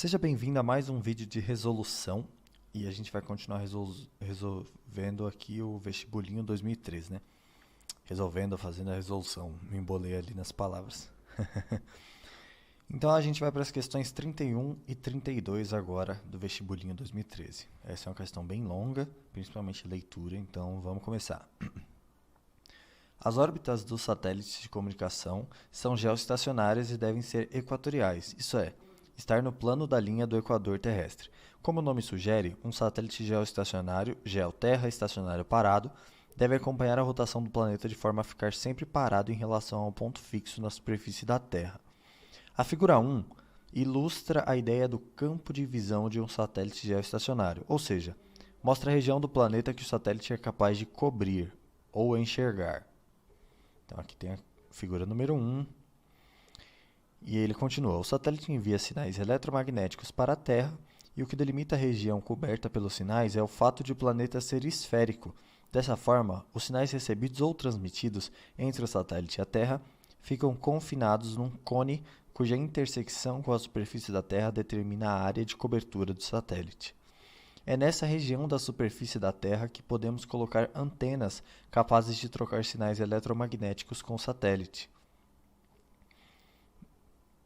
Seja bem-vindo a mais um vídeo de resolução e a gente vai continuar resolvendo aqui o vestibulinho 2013, né? Resolvendo, fazendo a resolução, me embolei ali nas palavras. Então a gente vai para as questões 31 e 32 agora do vestibulinho 2013. Essa é uma questão bem longa, principalmente leitura, então vamos começar. As órbitas dos satélites de comunicação são geoestacionárias e devem ser equatoriais, isso é, estar no plano da linha do equador terrestre. Como o nome sugere, um satélite geoestacionário, geoterra estacionário parado, deve acompanhar a rotação do planeta de forma a ficar sempre parado em relação ao ponto fixo na superfície da Terra. A figura 1 ilustra a ideia do campo de visão de um satélite geoestacionário, ou seja, mostra a região do planeta que o satélite é capaz de cobrir ou enxergar. Então aqui tem a figura número 1. E ele continua: o satélite envia sinais eletromagnéticos para a Terra e o que delimita a região coberta pelos sinais é o fato de o planeta ser esférico. Dessa forma, os sinais recebidos ou transmitidos entre o satélite e a Terra ficam confinados num cone cuja intersecção com a superfície da Terra determina a área de cobertura do satélite. É nessa região da superfície da Terra que podemos colocar antenas capazes de trocar sinais eletromagnéticos com o satélite.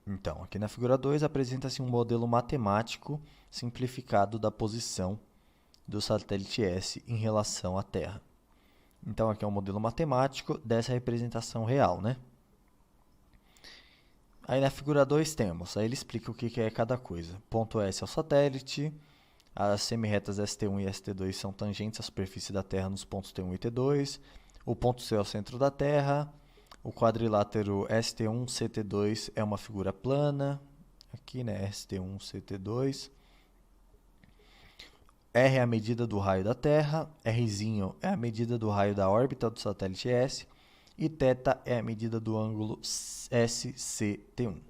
Então, aqui na figura 2 apresenta-se um modelo matemático simplificado da posição do satélite S em relação à Terra. Então, aqui é um modelo matemático dessa representação real, né? Aí na figura 2 temos, aí ele explica o que é cada coisa. Ponto S é o satélite, as semirretas ST1 e ST2 são tangentes à superfície da Terra nos pontos T1 e T2, o ponto C é o centro da Terra, o quadrilátero ST1-CT2 é uma figura plana, aqui, né, ST1-CT2. R é a medida do raio da Terra, Rzinho é a medida do raio da órbita do satélite S, e θ é a medida do ângulo SCT1.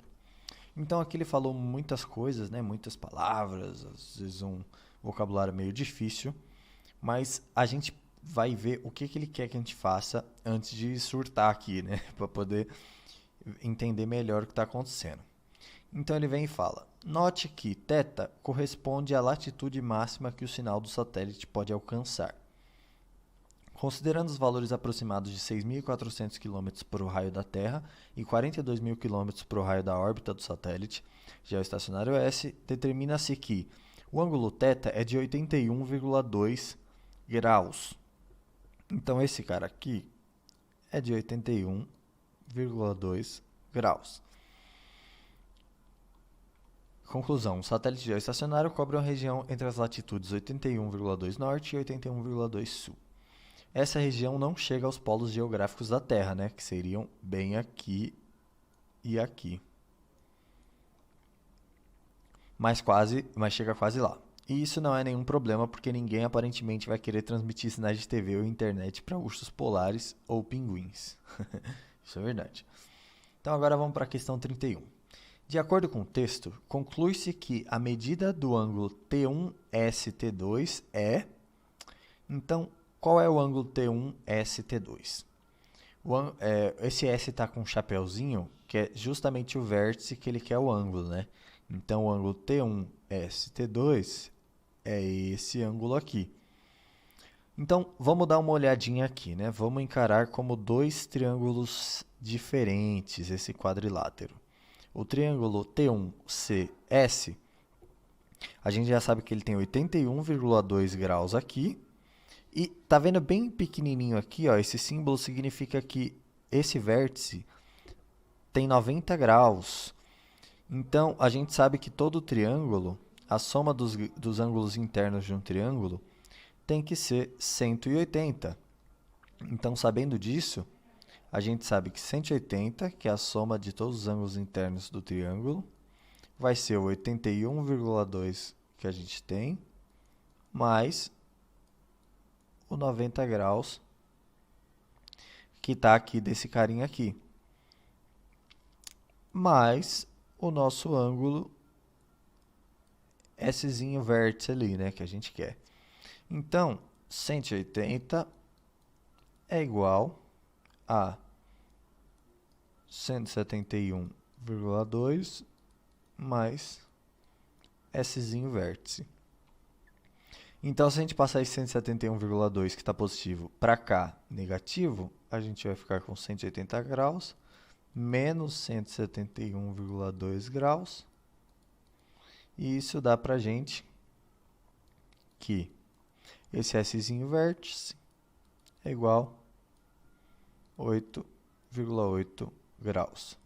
Então aqui ele falou muitas coisas, né, muitas palavras, às vezes um vocabulário meio difícil, mas a gente vai ver o que ele quer que a gente faça antes de surtar aqui, né? Para poder entender melhor o que está acontecendo. Então ele vem e fala: note que θ corresponde à latitude máxima que o sinal do satélite pode alcançar. Considerando os valores aproximados de 6.400 km para o raio da Terra e 42.000 km para o raio da órbita do satélite geoestacionário S, determina-se que o ângulo θ é de 81,2 graus. Então, esse cara aqui é de 81,2 graus. Conclusão: o satélite geoestacionário cobre uma região entre as latitudes 81,2 norte e 81,2 sul. Essa região não chega aos polos geográficos da Terra, né, que seriam bem aqui e aqui. Mas chega quase lá. E isso não é nenhum problema, porque ninguém aparentemente vai querer transmitir sinais de TV ou internet para ursos polares ou pinguins. Isso é verdade. Então agora vamos para a questão 31. De acordo com o texto, conclui-se que a medida do ângulo T1ST2 é... Então, qual é o ângulo T1ST2? Esse S está com um chapeuzinho, que é justamente o vértice que ele quer o ângulo, né? Então, o ângulo T1ST2 é esse ângulo aqui. Então, vamos dar uma olhadinha aqui, né? Vamos encarar como dois triângulos diferentes esse quadrilátero. O triângulo T1CS, a gente já sabe que ele tem 81,2 graus aqui. E tá vendo bem pequenininho aqui, ó, esse símbolo significa que esse vértice tem 90 graus. Então, a gente sabe que todo triângulo, a soma dos ângulos internos de um triângulo, tem que ser 180. Então, sabendo disso, a gente sabe que 180, que é a soma de todos os ângulos internos do triângulo, vai ser o 81,2 que a gente tem, mais o 90 graus, que está aqui desse carinha aqui, mais o nosso ângulo Szinho vértice ali, né, que a gente quer. Então, 180 é igual a 171,2 mais Szinho vértice. Então, se a gente passar esse 171,2 que está positivo para cá, negativo, a gente vai ficar com 180 graus, menos 171,2 graus. E isso dá para a gente que esse Szinho vértice é igual a 8,8 graus.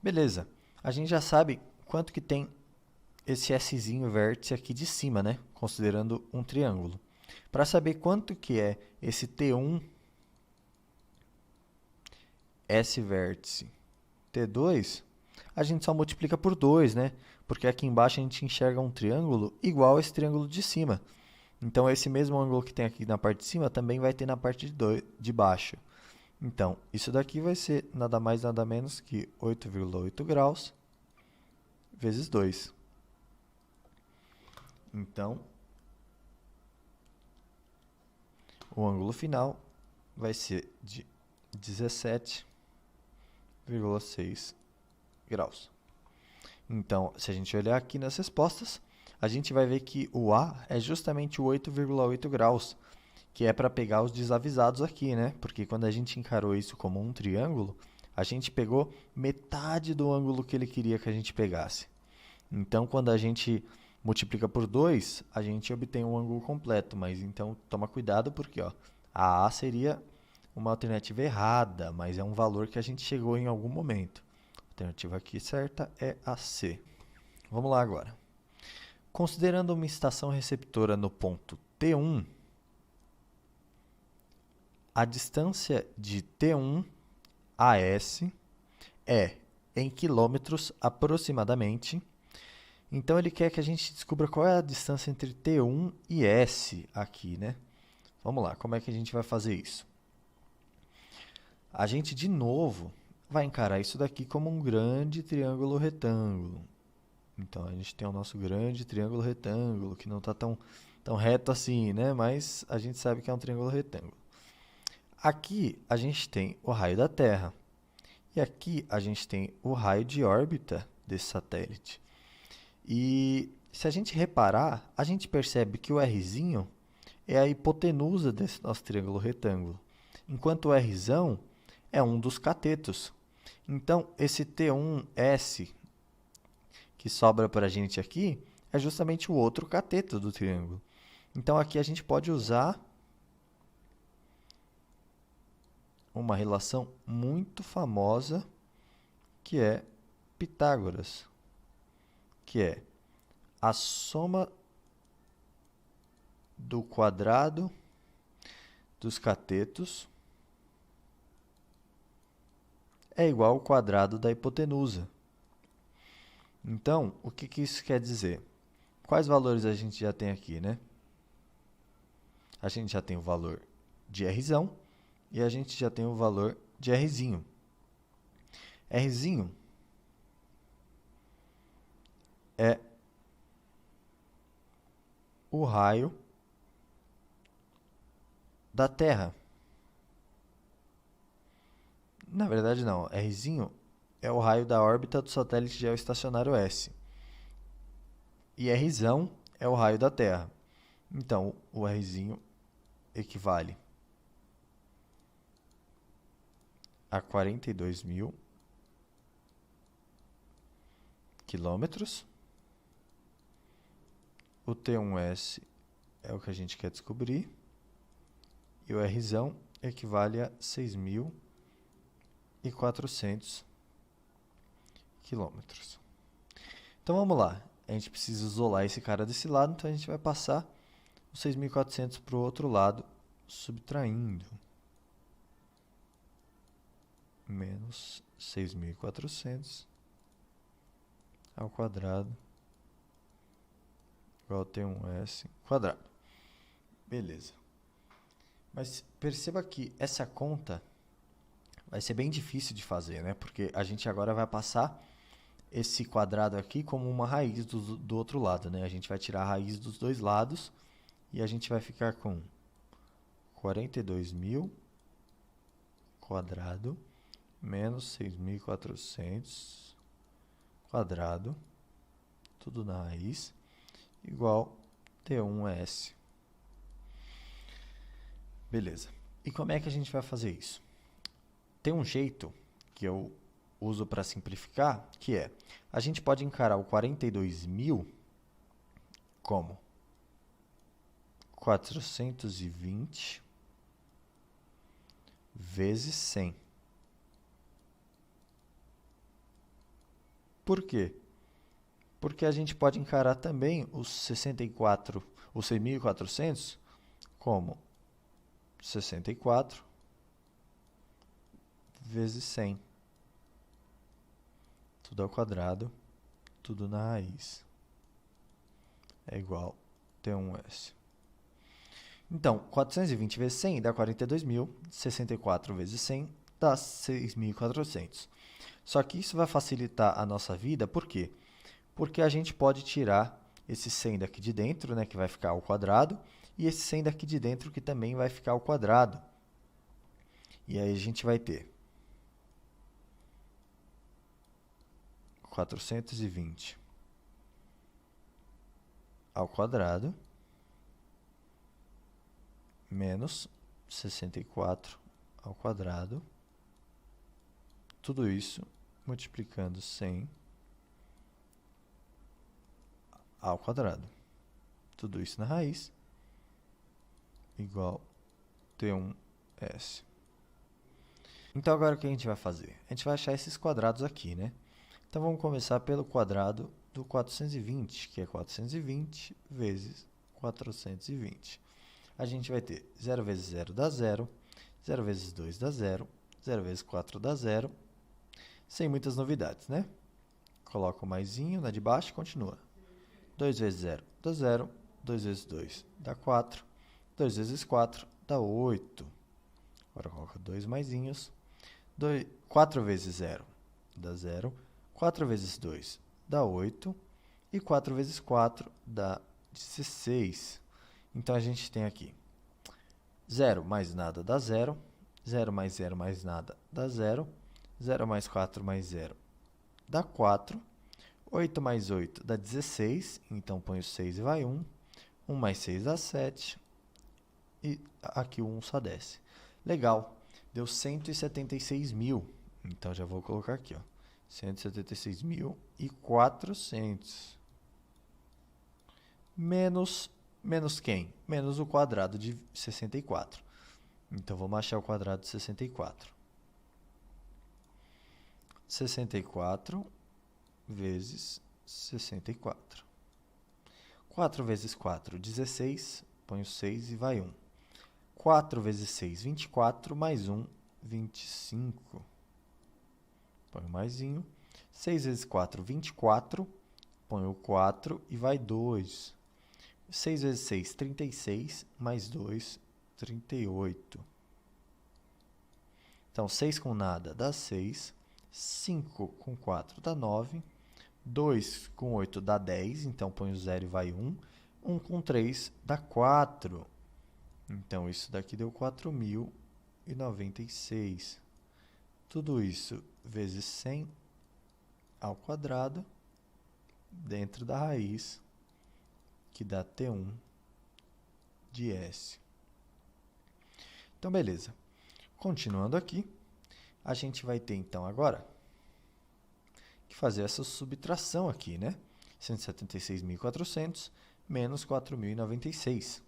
Beleza, a gente já sabe quanto que tem esse Szinho vértice aqui de cima, né? Considerando um triângulo. Para saber quanto que é esse T1, S vértice, T2, a gente só multiplica por 2, né? Porque aqui embaixo a gente enxerga um triângulo igual a esse triângulo de cima. Então, esse mesmo ângulo que tem aqui na parte de cima também vai ter na parte de baixo. Então, isso daqui vai ser nada mais nada menos que 8,8 graus vezes 2. Então, o ângulo final vai ser de 17,6 graus. Então, se a gente olhar aqui nas respostas, a gente vai ver que o A é justamente o 8,8 graus, que é para pegar os desavisados aqui, né? Porque quando a gente encarou isso como um triângulo, a gente pegou metade do ângulo que ele queria que a gente pegasse. Então, quando a gente multiplica por 2, a gente obtém um ângulo completo, mas então toma cuidado porque ó, a A seria uma alternativa errada, mas é um valor que a gente chegou em algum momento. A alternativa aqui certa é a C. Vamos lá agora. Considerando uma estação receptora no ponto T1, a distância de T1 a S é em quilômetros aproximadamente. Então, ele quer que a gente descubra qual é a distância entre T1 e S aqui, né? Vamos lá, como é que a gente vai fazer isso? A gente, de novo, vai encarar isso daqui como um grande triângulo retângulo. Então, a gente tem o nosso grande triângulo retângulo, que não está tão reto assim, né? Mas a gente sabe que é um triângulo retângulo. Aqui, a gente tem o raio da Terra. E aqui, a gente tem o raio de órbita desse satélite. E se a gente reparar, a gente percebe que o Rzinho é a hipotenusa desse nosso triângulo retângulo, enquanto o Rzão é um dos catetos. Então, esse T1S que sobra para a gente aqui é justamente o outro cateto do triângulo. Então, aqui a gente pode usar uma relação muito famosa que é Pitágoras, que é a soma do quadrado dos catetos é igual ao quadrado da hipotenusa. Então, o que isso quer dizer? Quais valores a gente já tem aqui, né? A gente já tem o valor de Rzão e a gente já tem o valor de Rzinho. Rzinho é o raio da Terra. Na verdade, não. Rzinho é o raio da órbita do satélite geoestacionário S. E Rzão é o raio da Terra. Então, o Rzinho equivale a 42.000 quilômetros. O T1S é o que a gente quer descobrir. E o Rzão equivale a 6.400 quilômetros. Então, vamos lá. A gente precisa isolar esse cara desse lado, então a gente vai passar os 6.400 para o outro lado, subtraindo. Menos 6.400 ao quadrado igual a T1S quadrado. Beleza. Mas perceba que essa conta vai ser bem difícil de fazer, né? Porque a gente agora vai passar esse quadrado aqui como uma raiz do outro lado, né? A gente vai tirar a raiz dos dois lados e a gente vai ficar com 42.000 quadrado menos 6.400 quadrado, tudo na raiz, igual T1S. Beleza. E como é que a gente vai fazer isso? Tem um jeito que eu uso para simplificar, que é, a gente pode encarar o 42.000 como 420 vezes 100. Por quê? Porque a gente pode encarar também os 6.400 como 64 vezes 100. Tudo ao quadrado, tudo na raiz. É igual T1S. Então, 420 vezes 100 dá 42.000, 64 vezes 100 dá 6.400. Só que isso vai facilitar a nossa vida, por quê? Porque a gente pode tirar esse 100 daqui de dentro, né, que vai ficar ao quadrado, e esse 100 daqui de dentro, que também vai ficar ao quadrado. E aí a gente vai ter 420 ao quadrado menos 64 ao quadrado. Tudo isso multiplicando 100 ao quadrado. Tudo isso na raiz igual T1S. Então, agora o que a gente vai fazer? A gente vai achar esses quadrados aqui, né? Então, vamos começar pelo quadrado do 420, que é 420 vezes 420. A gente vai ter 0 vezes 0 dá 0, 0 vezes 2 dá 0, 0 vezes 4 dá 0, sem muitas novidades, né? Coloca o maisinho na de baixo e continua. 2 vezes 0 dá 0, 2 vezes 2 dá 4, 2 vezes 4 dá 8. Agora coloca 2 maisinhos. 4 vezes 0 dá 0, 4 vezes 2 dá 8 e 4 vezes 4 dá 16. Então, a gente tem aqui 0 mais nada dá 0, 0 mais nada dá 0, 0 mais 4 mais 0 dá 4, 8 mais 8 dá 16, então põe o 6 e vai 1, 1 mais 6 dá 7, e aqui o 1 só desce. Legal, deu 176.000, então já vou colocar aqui, ó, 176.400. Menos quem? Menos o quadrado de 64. Então, vamos achar o quadrado de 64. 64 vezes 64. 4 vezes 4, 16. Põe o 6 e vai 1. 4 vezes 6, 24. Mais 1, 25. Põe o maisinho. 6 vezes 4, 24. Põe o 4 e vai 2. 6 vezes 6, 36. Mais 2, 38. Então, 6 com nada dá 6. 5 com 4 dá 9. 2 com 8 dá 10. Então, põe o 0 e vai 1. 1 com 3 dá 4. Então, isso daqui deu 4.096. Tudo isso vezes 100 ao quadrado dentro da raiz, que dá T1 de S. Então, beleza. Continuando aqui, a gente vai ter, então, agora, que fazer essa subtração aqui, né? 176.400 menos 4.096.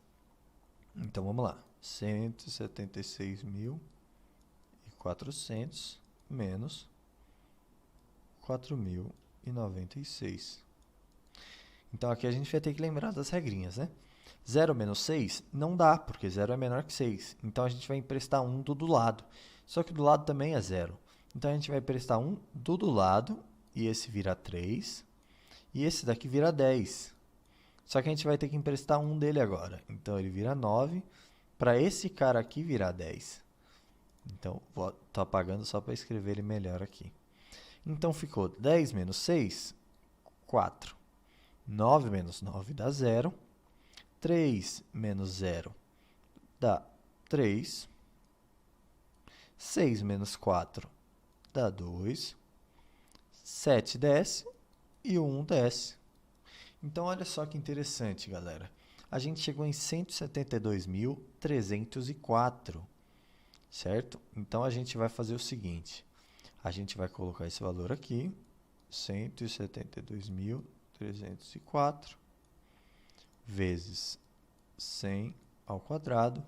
Então, vamos lá. 176.400 menos 4.096. Então, aqui a gente vai ter que lembrar das regrinhas, né? 0 menos 6 não dá, porque 0 é menor que 6. Então, a gente vai emprestar 1 do lado. Só que do lado também é 0. Então, a gente vai emprestar 1 do lado, e esse vira 3. E esse daqui vira 10. Só que a gente vai ter que emprestar 1 dele agora. Então, ele vira 9. Para esse cara aqui virar 10. Então, estou apagando só para escrever ele melhor aqui. Então, ficou 10 menos 6, 4. 9 menos 9 dá 0. 3 menos 0 dá 3. 6 menos 4 dá 2. 7 desce e o 1 desce. Então, olha só que interessante, galera. A gente chegou em 172.304, certo? Então, a gente vai fazer o seguinte. A gente vai colocar esse valor aqui, 172.304 vezes 100 ao quadrado,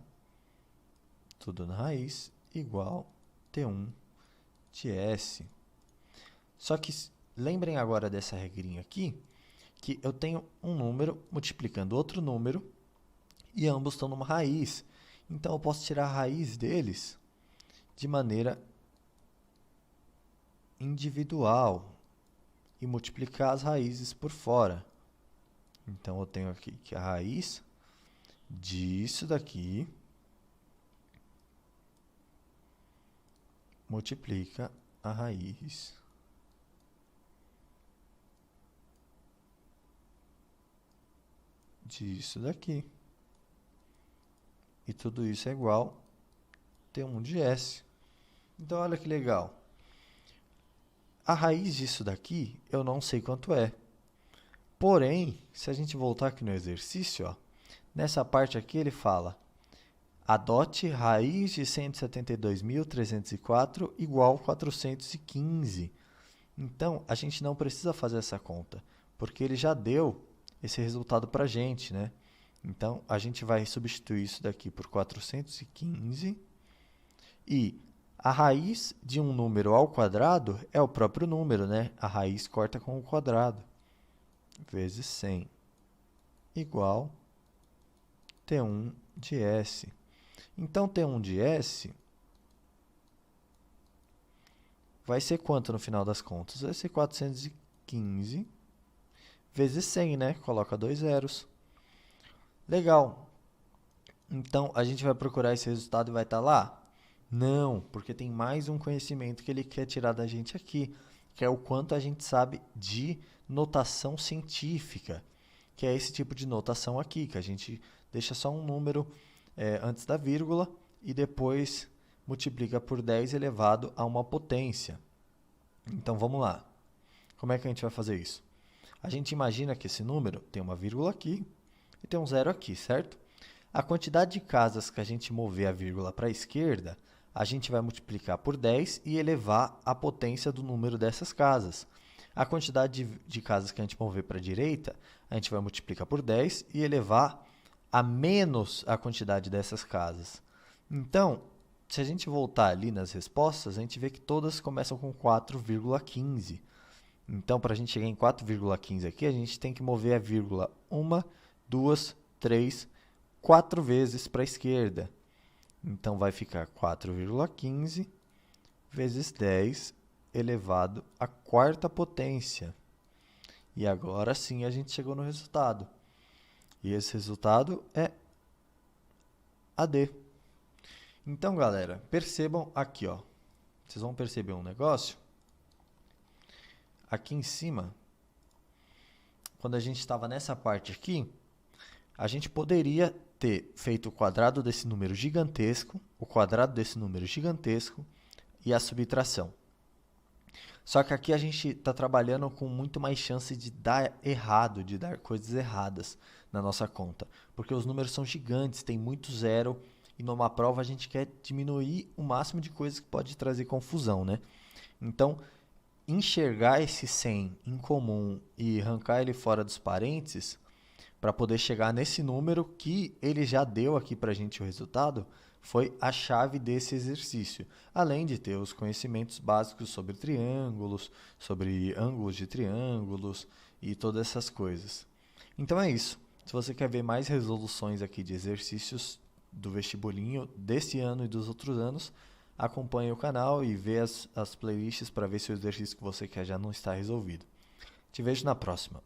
tudo na raiz, igual T1 de S. Só que lembrem agora dessa regrinha aqui, que eu tenho um número multiplicando outro número e ambos estão numa raiz. Então, eu posso tirar a raiz deles de maneira individual e multiplicar as raízes por fora. Então, eu tenho aqui que a raiz disso daqui multiplica a raiz disso daqui. E tudo isso é igual a T1 de S. Então, olha que legal. A raiz disso daqui, eu não sei quanto é. Porém, se a gente voltar aqui no exercício, ó, nessa parte aqui ele fala: adote raiz de 172.304 igual 415. Então, a gente não precisa fazer essa conta, porque ele já deu esse resultado para a gente, né? Então, a gente vai substituir isso daqui por 415 e a raiz de um número ao quadrado é o próprio número, né? A raiz corta com o quadrado, vezes 100, igual T1 de S. Então, T1 de S vai ser quanto no final das contas? Vai ser 415 vezes 100, né? Coloca dois zeros. Legal. Então, a gente vai procurar esse resultado e vai estar lá? Não, porque tem mais um conhecimento que ele quer tirar da gente aqui, que é o quanto a gente sabe de notação científica, que é esse tipo de notação aqui, que a gente deixa só um número antes da vírgula e depois multiplica por 10 elevado a uma potência. Então, vamos lá. Como é que a gente vai fazer isso? A gente imagina que esse número tem uma vírgula aqui e tem um zero aqui, certo? A quantidade de casas que a gente mover a vírgula para a esquerda, a gente vai multiplicar por 10 e elevar a potência do número dessas casas. A quantidade de casas que a gente mover para a direita, a gente vai multiplicar por 10 e elevar a menos a quantidade dessas casas. Então, se a gente voltar ali nas respostas, a gente vê que todas começam com 4,15. Então, para a gente chegar em 4,15 aqui, a gente tem que mover a vírgula 1, 2, 3, 4 vezes para a esquerda. Então, vai ficar 4,15 vezes 10 elevado à quarta potência. E agora sim a gente chegou no resultado. E esse resultado é AD. Então, galera, percebam aqui, ó. Vocês vão perceber um negócio. Aqui em cima, quando a gente estava nessa parte aqui, a gente poderia ter feito o quadrado desse número gigantesco, o quadrado desse número gigantesco e a subtração. Só que aqui a gente está trabalhando com muito mais chance de dar errado, de dar coisas erradas na nossa conta. Porque os números são gigantes, tem muito zero, e numa prova a gente quer diminuir o máximo de coisas que pode trazer confusão, né? Então, enxergar esse 100 em comum e arrancar ele fora dos parênteses, para poder chegar nesse número que ele já deu aqui para a gente o resultado, foi a chave desse exercício. Além de ter os conhecimentos básicos sobre triângulos, sobre ângulos de triângulos e todas essas coisas. Então é isso. Se você quer ver mais resoluções aqui de exercícios do vestibulinho desse ano e dos outros anos, acompanhe o canal e vê as playlists para ver se o exercício que você quer já não está resolvido. Te vejo na próxima.